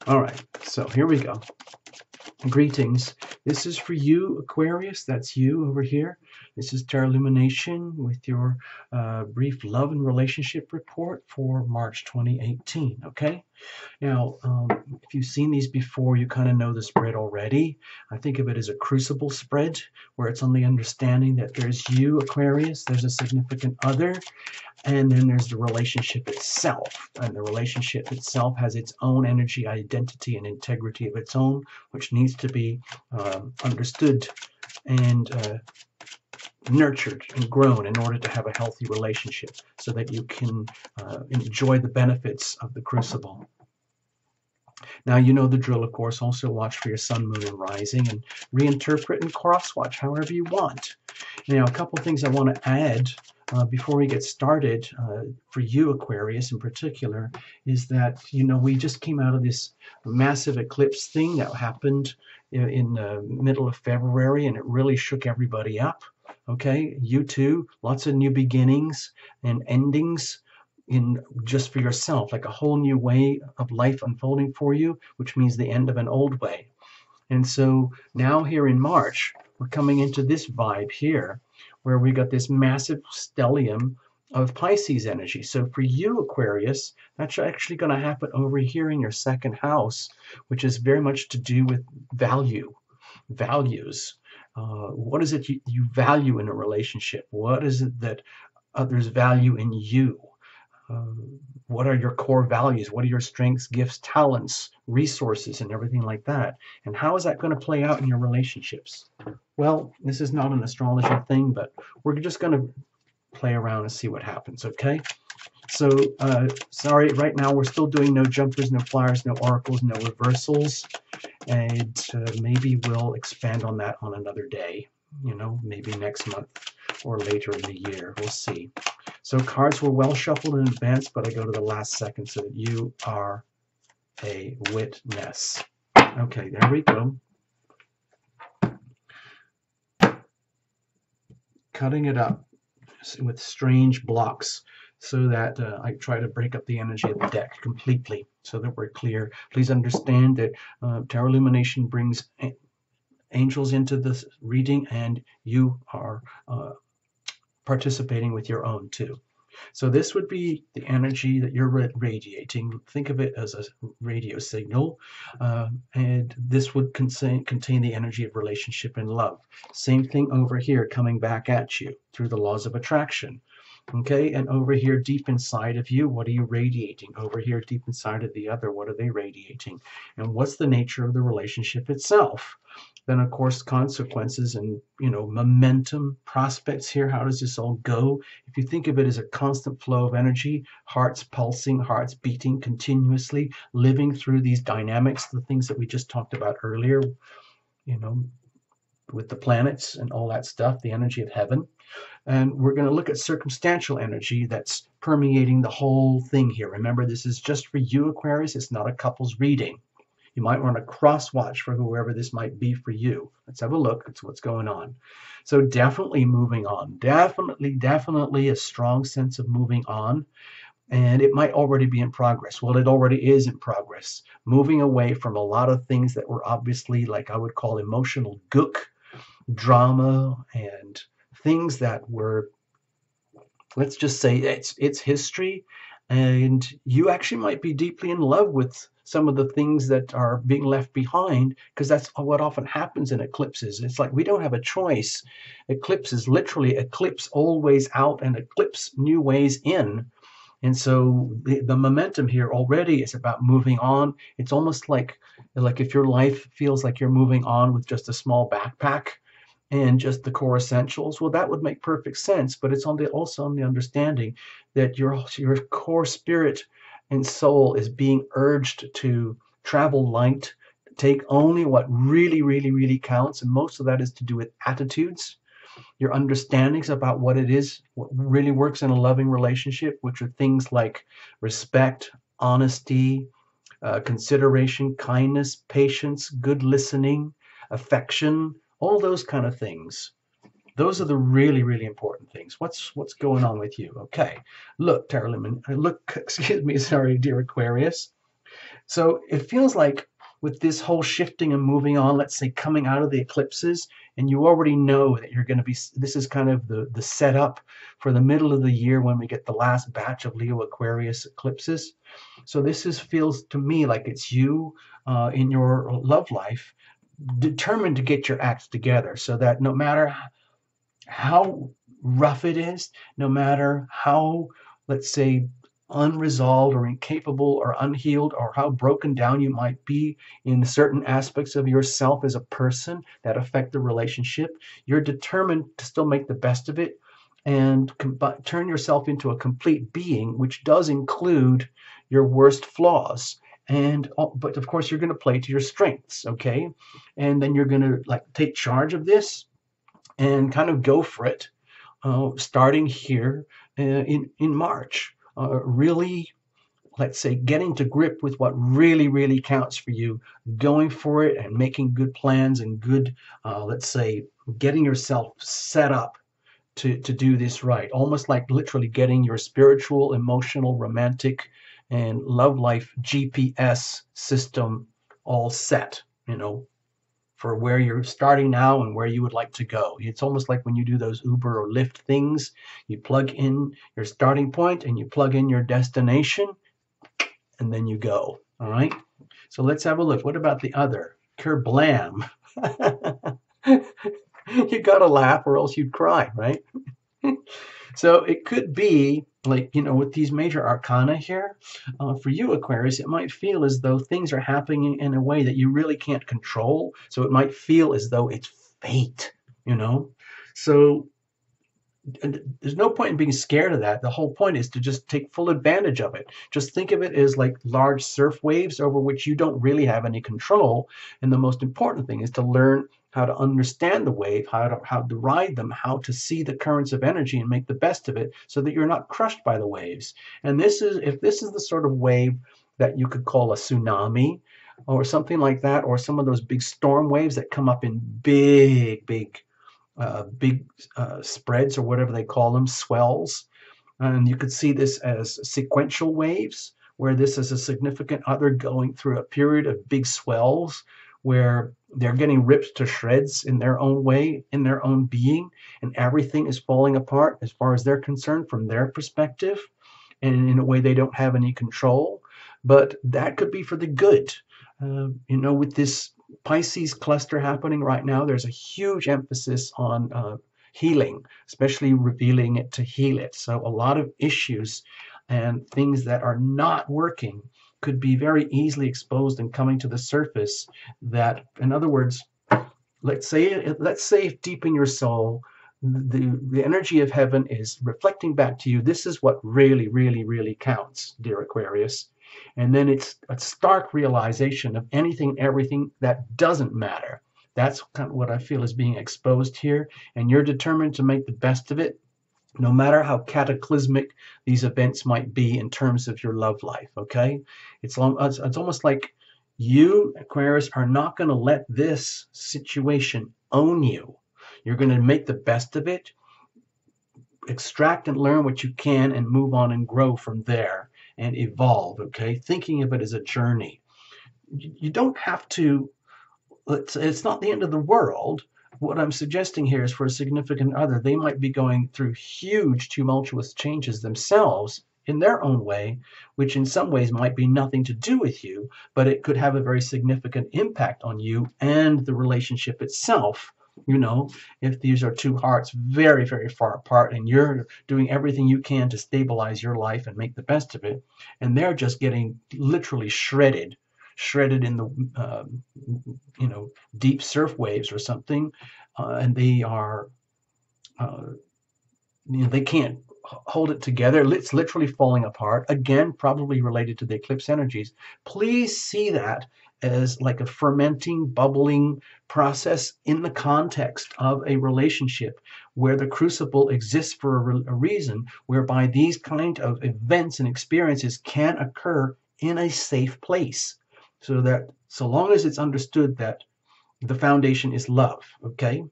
All right, so here we go. Greetings. This is for you, Aquarius. That's you over here. This is Tarot Lumination with your brief love and relationship report for March 2018. Okay. Now, if you've seen these before, you kind of know the spread already. I think of it as a crucible spread, where it's on the understanding that there's you, Aquarius, there's a significant other, and then there's the relationship itself. And the relationship itself has its own energy, identity, and integrity of its own, which needs to be understood and nurtured and grown in order to have a healthy relationship so that you can enjoy the benefits of the crucible. Now, you know the drill, of course. Also watch for your sun, moon, and rising, and reinterpret and cross-watch however you want. Now, a couple things I want to add before we get started for you, Aquarius, in particular, is that, you know, we just came out of this massive eclipse thing that happened in the middle of February, and it really shook everybody up. Okay, you too, lots of new beginnings and endings in just for yourself, like a whole new way of life unfolding for you, which means the end of an old way. And so now here in March, we're coming into this vibe here, where we got this massive stellium of Pisces energy. So for you, Aquarius, that's actually going to happen over here in your second house, which is very much to do with values. What is it you value in a relationship? What is it that others value in you? What are your core values? What are your strengths, gifts, talents, resources, and everything like that? And how is that going to play out in your relationships? Well, this is not an astrology thing, but we're just going to play around and see what happens, okay? So, sorry, right now we're still doing no jumpers, no flyers, no oracles, no reversals, and maybe we'll expand on that on another day, you know, maybe next month or later in the year. We'll see. So cards were well shuffled in advance, but I go to the last second so that you are a witness. Okay, there we go. Cutting it up with strange blocks so that I try to break up the energy of the deck completely so that we're clear. Please understand that Tarot Illumination brings angels into this reading, and you are participating with your own too. So this would be the energy that you're radiating. Think of it as a radio signal, and this would contain the energy of relationship and love. Same thing over here coming back at you through the laws of attraction. Okay, and over here deep inside of you, what are you radiating? Over here deep inside of the other, what are they radiating? And what's the nature of the relationship itself? Then, of course, consequences and, you know, momentum, prospects here. How does this all go? If you think of it as a constant flow of energy, hearts pulsing, hearts beating continuously, living through these dynamics, the things that we just talked about earlier, you know, with the planets and all that stuff, the energy of heaven. And we're going to look at circumstantial energy that's permeating the whole thing here. Remember, this is just for you, Aquarius. It's not a couple's reading. You might want to cross-watch for whoever this might be for you. Let's have a look at what's going on. So definitely moving on. Definitely a strong sense of moving on. And it might already be in progress. Well, it already is in progress. Moving away from a lot of things that were obviously, like I would call emotional gook, drama, and things that were, let's just say, it's history. And you actually might be deeply in love with some of the things that are being left behind, because that's what often happens in eclipses. It's like we don't have a choice. Eclipses literally eclipse old ways out and eclipse new ways in. And so the momentum here already is about moving on. It's almost like if your life feels like you're moving on with just a small backpack and just the core essentials, well, that would make perfect sense. But it's also on the understanding that your core spirit and soul is being urged to travel light, take only what really, really, really counts. And most of that is to do with attitudes, your understandings about what it is, what really works in a loving relationship, which are things like respect, honesty, consideration, kindness, patience, good listening, affection, all those kind of things. Those are the really, really important things. What's going on with you? Okay, look, excuse me, sorry, dear Aquarius. So it feels like with this whole shifting and moving on, let's say coming out of the eclipses, and you already know that you're going to be, this is kind of the setup for the middle of the year when we get the last batch of Leo Aquarius eclipses. So this is feels to me like it's you in your love life determined to get your acts together so that no matter how rough it is, no matter how, let's say, unresolved or incapable or unhealed or how broken down you might be in certain aspects of yourself as a person that affect the relationship, you're determined to still make the best of it and turn yourself into a complete being, which does include your worst flaws. And but of course you're going to play to your strengths, okay? And then you're going to like take charge of this and kind of go for it, starting here in March. Really, let's say, getting to grip with what really counts for you, going for it and making good plans and good, let's say, getting yourself set up to do this right. Almost like literally getting your spiritual, emotional, romantic, and love life GPS system all set, for where you're starting now and where you would like to go. It's almost like when you do those Uber or Lyft things, you plug in your starting point and you plug in your destination and then you go. All right. So let's have a look. What about the other? Kerblam. You got to laugh or else you'd cry, right? So it could be like, with these major arcana here, for you, Aquarius, it might feel as though things are happening in a way that you really can't control. So it might feel as though it's fate, So there's no point in being scared of that. The whole point is to just take full advantage of it. Just think of it as like large surf waves over which you don't really have any control. And the most important thing is to learn how to understand the wave, how to ride them, how to see the currents of energy and make the best of it so that you're not crushed by the waves. And if this is the sort of wave that you could call a tsunami or something like that, or some of those big storm waves that come up in big spreads or whatever they call them, swells. And you could see this as sequential waves, where this is a significant other going through a period of big swells where they're getting ripped to shreds in their own way, in their own being, and everything is falling apart as far as they're concerned from their perspective, and in a way they don't have any control. But that could be for the good. With this Pisces cluster happening right now, there's a huge emphasis on healing, especially revealing it to heal it. So a lot of issues and things that are not working could be very easily exposed and coming to the surface. That, in other words, let's say deep in your soul, the energy of heaven is reflecting back to you. This is what really counts, dear Aquarius. And then it's a stark realization of anything and everything that doesn't matter. That's kind of what I feel is being exposed here. And you're determined to make the best of it, no matter how cataclysmic these events might be in terms of your love life, okay? It's almost like you, Aquarius, are not going to let this situation own you. You're going to make the best of it, extract and learn what you can, and move on and grow from there and evolve, okay? Thinking of it as a journey. You don't have to, it's not the end of the world. What I'm suggesting here is for a significant other, they might be going through huge tumultuous changes themselves in their own way, which in some ways might be nothing to do with you, but it could have a very significant impact on you and the relationship itself. If these are two hearts very far apart and you're doing everything you can to stabilize your life and make the best of it, and they're just getting literally shredded in the deep surf waves or something, and they are they can't hold it together. It's literally falling apart, again probably related to the eclipse energies. Please see that as like a fermenting, bubbling process in the context of a relationship where the crucible exists for a reason, whereby these kind of events and experiences can occur in a safe place. So that so long as it's understood that the foundation is love, okay,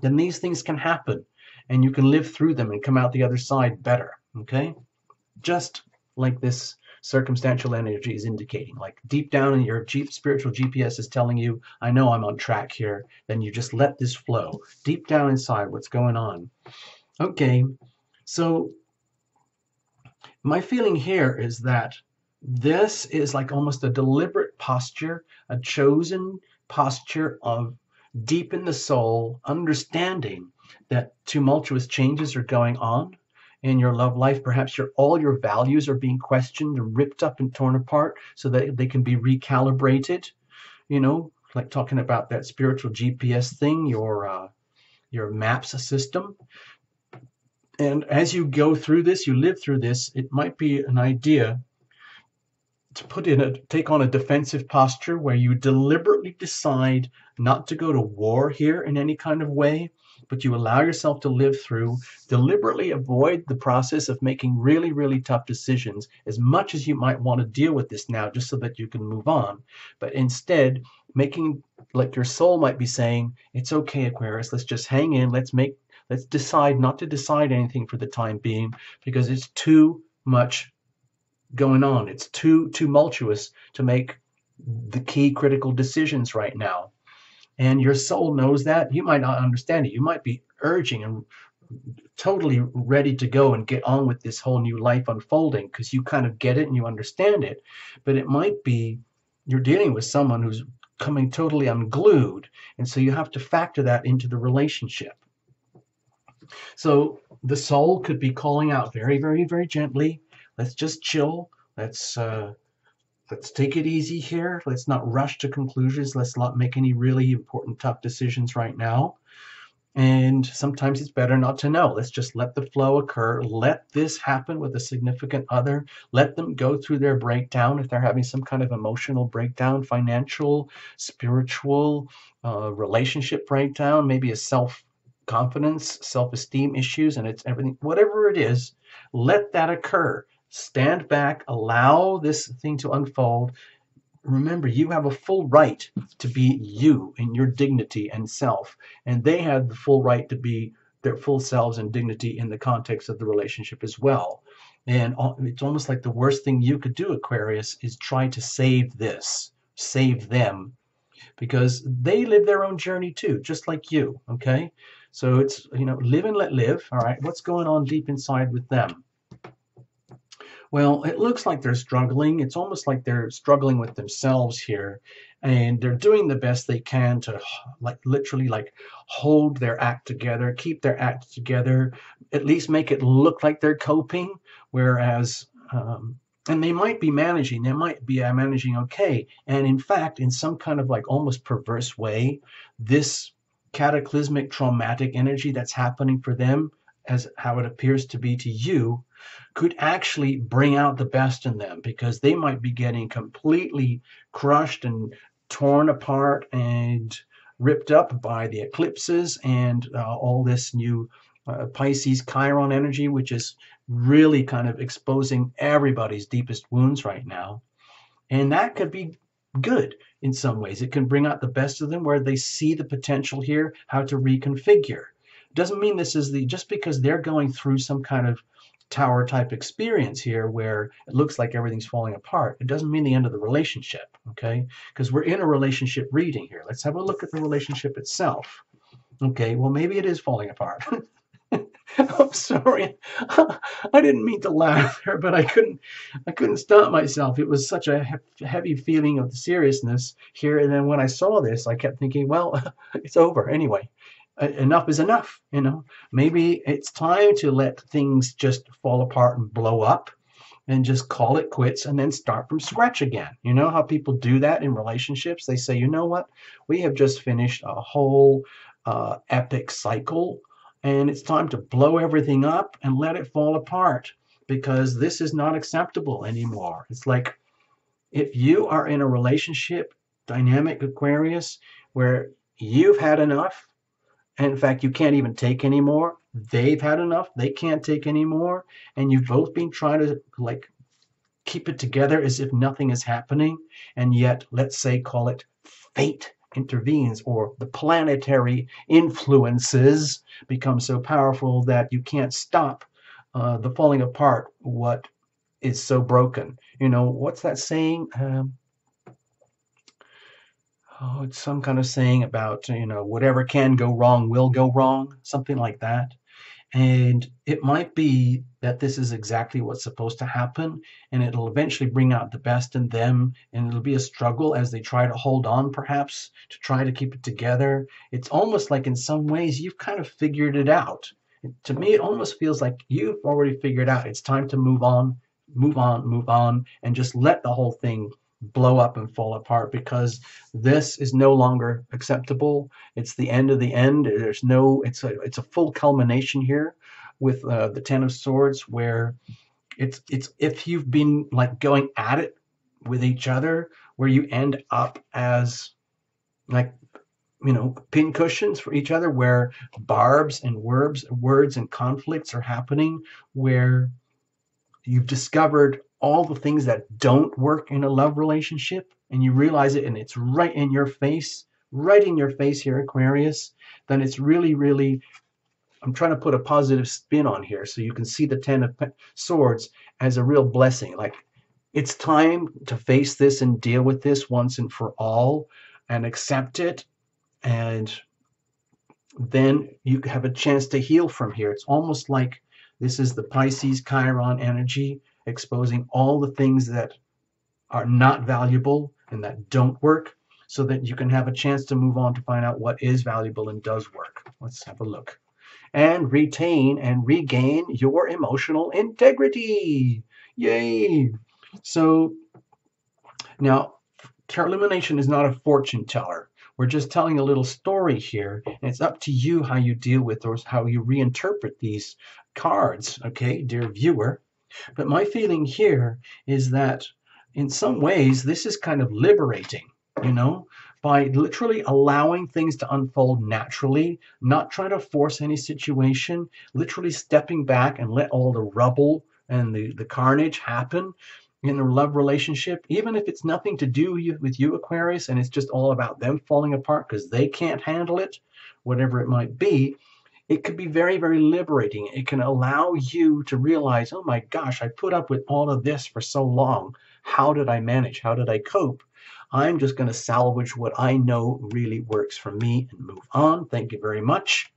then these things can happen and you can live through them and come out the other side better, okay? Just like this circumstantial energy is indicating. Like deep down in your spiritual GPS is telling you, I know I'm on track here. Then you just let this flow deep down inside what's going on. Okay, so my feeling here is that this is like almost a deliberate posture, a chosen posture of deep in the soul, understanding that tumultuous changes are going on in your love life. Perhaps all your values are being questioned and ripped up and torn apart so that they can be recalibrated, like talking about that spiritual GPS thing, your MAPS system. And as you go through this, you live through this, it might be an idea to take on a defensive posture where you deliberately decide not to go to war here in any kind of way, but you allow yourself to live through, deliberately avoid the process of making really, really tough decisions as much as you might want to deal with this now, just so that you can move on. But instead, making, like your soul might be saying, it's okay, Aquarius, let's just hang in, let's decide not to decide anything for the time being, because it's too much going on. It's too tumultuous to make the key critical decisions right now. And your soul knows that. You might not understand it. You might be urging and totally ready to go and get on with this whole new life unfolding because you kind of get it and you understand it. But it might be you're dealing with someone who's coming totally unglued. And so you have to factor that into the relationship. So the soul could be calling out very, very, very gently. Let's just chill. Let's take it easy here. Let's not rush to conclusions. Let's not make any really important, tough decisions right now. And sometimes it's better not to know. Let's just let the flow occur. Let this happen with a significant other. Let them go through their breakdown if they're having some kind of emotional breakdown, financial, spiritual, relationship breakdown, maybe a self-confidence, self-esteem issues, and it's everything, whatever it is, let that occur. Stand back, allow this thing to unfold. Remember, you have a full right to be you in your dignity and self, and they have the full right to be their full selves and dignity in the context of the relationship as well. And it's almost like the worst thing you could do, Aquarius, is try to save them, because they live their own journey too, just like you, okay? So it's, live and let live, all right? What's going on deep inside with them? Well, it looks like they're struggling. It's almost like they're struggling with themselves here, and they're doing the best they can to literally hold their act together, keep their act together, at least make it look like they're coping, whereas and they might be managing okay. And in fact, in some kind of almost perverse way, this cataclysmic traumatic energy that's happening for them, as how it appears to be to you, could actually bring out the best in them, because they might be getting completely crushed and torn apart and ripped up by the eclipses and all this new Pisces Chiron energy, which is really kind of exposing everybody's deepest wounds right now. And that could be good in some ways. It can bring out the best of them where they see the potential here, how to reconfigure. It doesn't mean this is just because they're going through some kind of tower type experience here where it looks like everything's falling apart. It doesn't mean the end of the relationship, okay? Because we're in a relationship reading here. Let's have a look at the relationship itself. Okay, well, maybe it is falling apart. I'm sorry. I didn't mean to laugh there, but I couldn't stop myself. It was such a heavy feeling of the seriousness here. And then when I saw this, I kept thinking, well, it's over anyway. Enough is enough, Maybe it's time to let things just fall apart and blow up and just call it quits and then start from scratch again. You know how people do that in relationships? They say, you know what? We have just finished a whole epic cycle, and it's time to blow everything up and let it fall apart, because this is not acceptable anymore. It's like, if you are in a relationship dynamic, Aquarius, where you've had enough, and in fact, you can't even take anymore. They've had enough. They can't take anymore. And you've both been trying to keep it together as if nothing is happening. And yet, let's say, call it fate intervenes, or the planetary influences become so powerful that you can't stop the falling apart, what is so broken. You know, what's that saying? Oh, it's some kind of saying about, you know, whatever can go wrong will go wrong, something like that. And it might be that this is exactly what's supposed to happen, and it'll eventually bring out the best in them, and it'll be a struggle as they try to hold on, perhaps, to try to keep it together. It's almost like in some ways you've kind of figured it out. To me, it almost feels like you've already figured out it's time to move on, move on, move on, and just let the whole thing blow up and fall apart, because this is no longer acceptable. It's the end of the end. There's no, it's a full culmination here with the Ten of Swords, where it's if you've been like going at it with each other, where you end up as like, you know, pin cushions for each other, where barbs and words and conflicts are happening, where you've discovered all the things that don't work in a love relationship, and you realize it, and it's right in your face here, Aquarius. Then it's really, really, I'm trying to put a positive spin on here so you can see the Ten of Swords as a real blessing. Like, it's time to face this and deal with this once and for all, and accept it, and then you have a chance to heal from here. It's almost like this is the Pisces Chiron energy, exposing all the things that are not valuable and that don't work, so that you can have a chance to move on to find out what is valuable and does work. Let's have a look. And retain and regain your emotional integrity. Yay! So now, Lumination is not a fortune teller. We're just telling a little story here, and it's up to you how you deal with those, how you reinterpret these cards, okay, dear viewer. But my feeling here is that in some ways this is kind of liberating, you know, by literally allowing things to unfold naturally, not trying to force any situation, literally stepping back and let all the rubble and the carnage happen in a love relationship, even if it's nothing to do with you, Aquarius, and it's just all about them falling apart because they can't handle it, whatever it might be. It could be very, very liberating. It can allow you to realize, oh my gosh, I put up with all of this for so long. How did I manage? How did I cope? I'm just going to salvage what I know really works for me and move on. Thank you very much.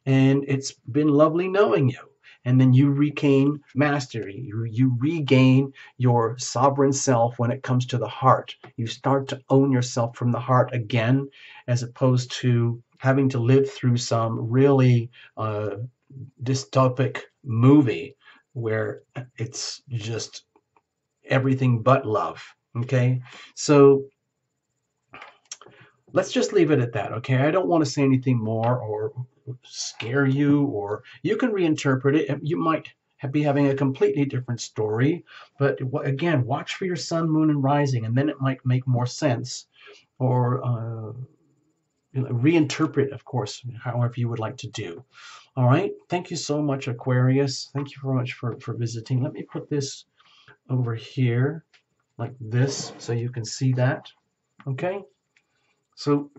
And it's been lovely knowing you. And then you regain mastery. You regain your sovereign self when it comes to the heart. You start to own yourself from the heart again, as opposed to having to live through some really dystopic movie where it's just everything but love. Okay, so let's just leave it at that. Okay, I don't want to say anything more or scare you, or you can reinterpret it. You might be having a completely different story, but again, watch for your sun, moon, and rising, and then it might make more sense. Or reinterpret, of course, however you would like to do. All right. Thank you so much, Aquarius. Thank you very much for visiting. Let me put this over here like this so you can see that. Okay. So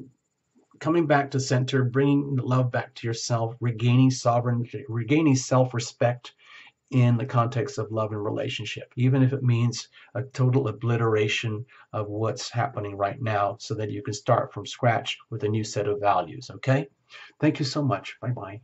coming back to center, bringing love back to yourself, regaining sovereignty, regaining self-respect in the context of love and relationship, even if it means a total obliteration of what's happening right now, so that you can start from scratch with a new set of values. Okay? Thank you so much. Bye-bye.